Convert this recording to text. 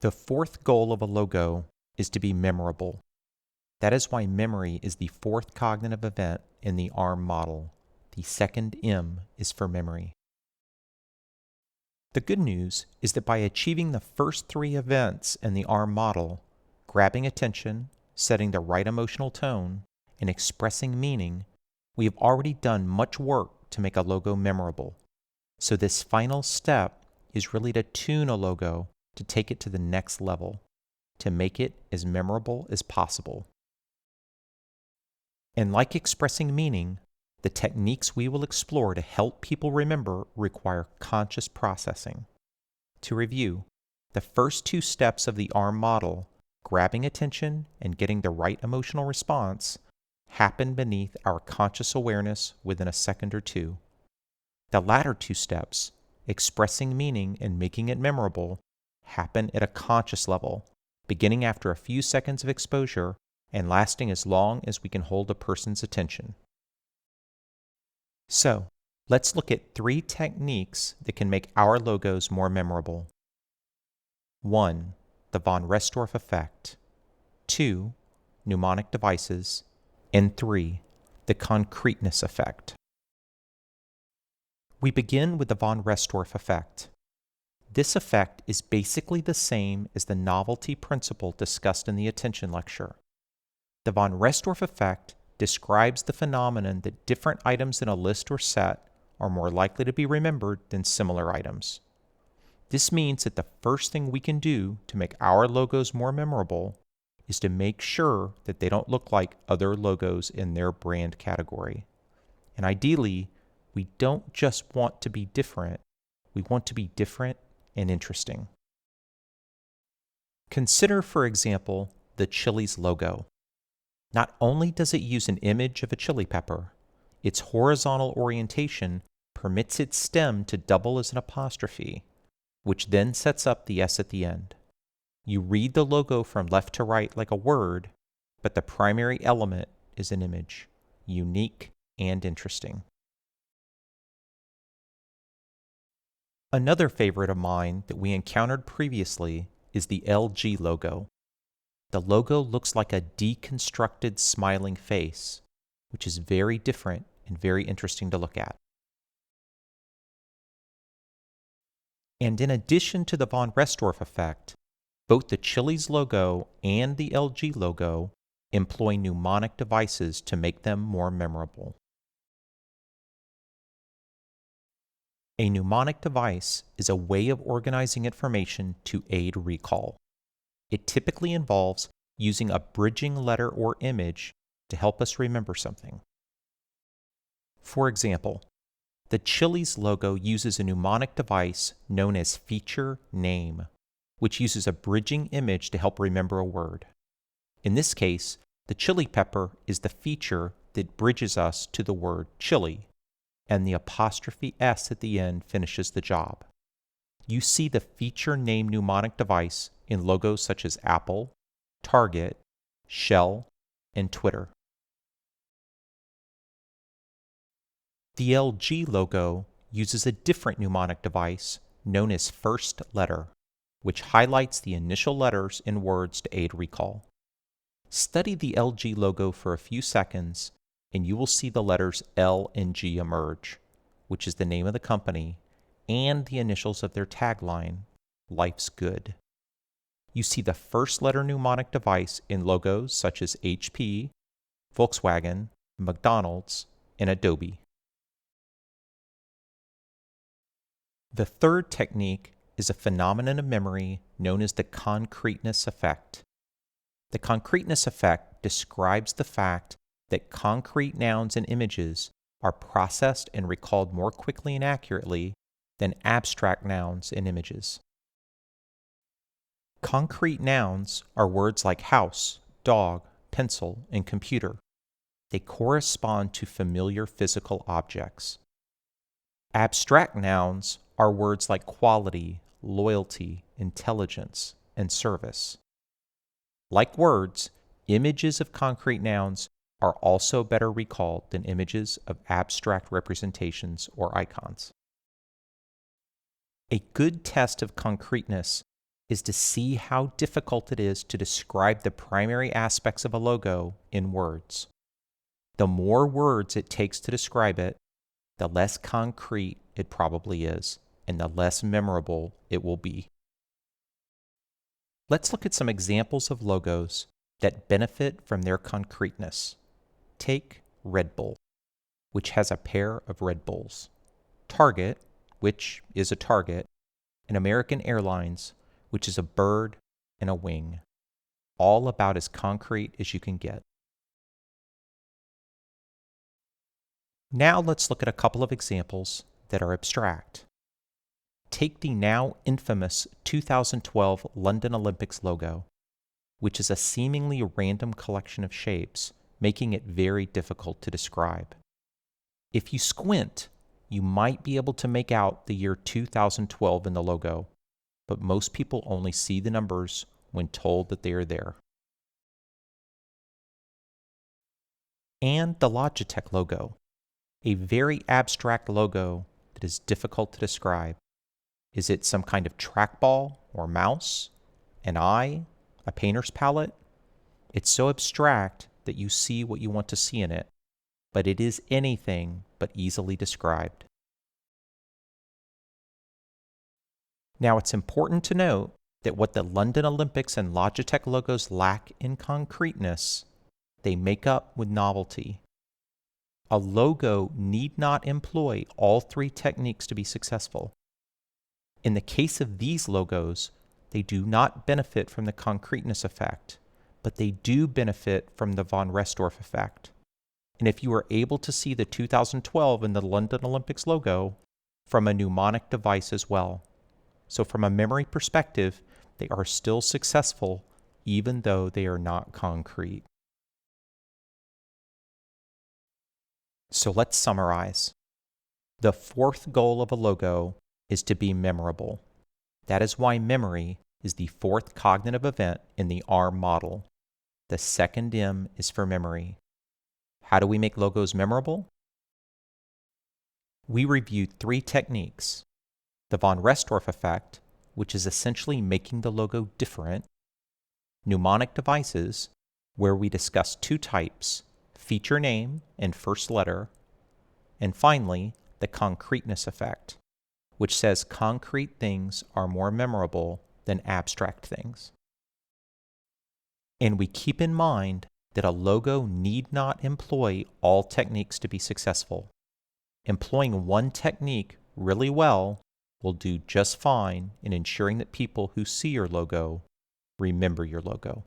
The fourth goal of a logo is to be memorable. That is why memory is the fourth cognitive event in the ARM model. The second M is for memory. The good news is that by achieving the first three events in the ARM model, grabbing attention, setting the right emotional tone, and expressing meaning, we have already done much work to make a logo memorable. So this final step is really to tune a logo to take it to the next level, to make it as memorable as possible. And like expressing meaning, the techniques we will explore to help people remember require conscious processing. To review, the first two steps of the ARM model, grabbing attention and getting the right emotional response, happen beneath our conscious awareness within a second or two. The latter two steps, expressing meaning and making it memorable, happen at a conscious level, beginning after a few seconds of exposure and lasting as long as we can hold a person's attention. So, let's look at three techniques that can make our logos more memorable. 1. The von Restorff effect. 2. Mnemonic devices. And 3. The concreteness effect. We begin with the von Restorff effect. This effect is basically the same as the novelty principle discussed in the attention lecture. The von Restorff effect describes the phenomenon that different items in a list or set are more likely to be remembered than similar items. This means that the first thing we can do to make our logos more memorable is to make sure that they don't look like other logos in their brand category. And ideally, we don't just want to be different, we want to be different and interesting. Consider, for example, the Chili's logo. Not only does it use an image of a chili pepper, its horizontal orientation permits its stem to double as an apostrophe, which then sets up the S at the end. You read the logo from left to right like a word, but the primary element is an image, unique and interesting. Another favorite of mine that we encountered previously is the LG logo. The logo looks like a deconstructed smiling face, which is very different and very interesting to look at. And in addition to the von Restorff effect, both the Chili's logo and the LG logo employ mnemonic devices to make them more memorable. A mnemonic device is a way of organizing information to aid recall. It typically involves using a bridging letter or image to help us remember something. For example, the Chili's logo uses a mnemonic device known as feature name, which uses a bridging image to help remember a word. In this case, the chili pepper is the feature that bridges us to the word chili, and the apostrophe S at the end finishes the job. You see the feature name mnemonic device in logos such as Apple, Target, Shell, and Twitter. The LG logo uses a different mnemonic device known as first letter, which highlights the initial letters in words to aid recall. Study the LG logo for a few seconds and you will see the letters L and G emerge, which is the name of the company and the initials of their tagline, Life's Good. You see the first letter mnemonic device in logos such as HP, Volkswagen, McDonald's, and Adobe. The third technique is a phenomenon of memory known as the concreteness effect. The concreteness effect describes the fact that concrete nouns and images are processed and recalled more quickly and accurately than abstract nouns and images. Concrete nouns are words like house, dog, pencil, and computer. They correspond to familiar physical objects. Abstract nouns are words like quality, loyalty, intelligence, and service. Like words, images of concrete nouns are also better recalled than images of abstract representations or icons. A good test of concreteness is to see how difficult it is to describe the primary aspects of a logo in words. The more words it takes to describe it, the less concrete it probably is, and the less memorable it will be. Let's look at some examples of logos that benefit from their concreteness. Take Red Bull, which has a pair of Red Bulls. Target, which is a target, and American Airlines, which is a bird and a wing. All about as concrete as you can get. Now let's look at a couple of examples that are abstract. Take the now infamous 2012 London Olympics logo, which is a seemingly random collection of shapes, making it very difficult to describe. If you squint, you might be able to make out the year 2012 in the logo, but most people only see the numbers when told that they are there. And the Logitech logo, a very abstract logo that is difficult to describe. Is it some kind of trackball or mouse, an eye, a painter's palette? It's so abstract that you see what you want to see in it, but it is anything but easily described. Now, it's important to note that what the London Olympics and Logitech logos lack in concreteness, they make up with novelty. A logo need not employ all three techniques to be successful. In the case of these logos, they do not benefit from the concreteness effect, but they do benefit from the von Restorff effect. And if you are able to see the 2012 and the London Olympics logo from a mnemonic device as well. So from a memory perspective, they are still successful even though they are not concrete. So let's summarize. The fourth goal of a logo is to be memorable. That is why memory is the fourth cognitive event in the ARM model. The second M is for memory. How do we make logos memorable? We reviewed three techniques. The von Restorff effect, which is essentially making the logo different. Mnemonic devices, where we discussed two types, feature name and first letter. And finally, the concreteness effect, which says concrete things are more memorable than abstract things. And we keep in mind that a logo need not employ all techniques to be successful. Employing one technique really well will do just fine in ensuring that people who see your logo remember your logo.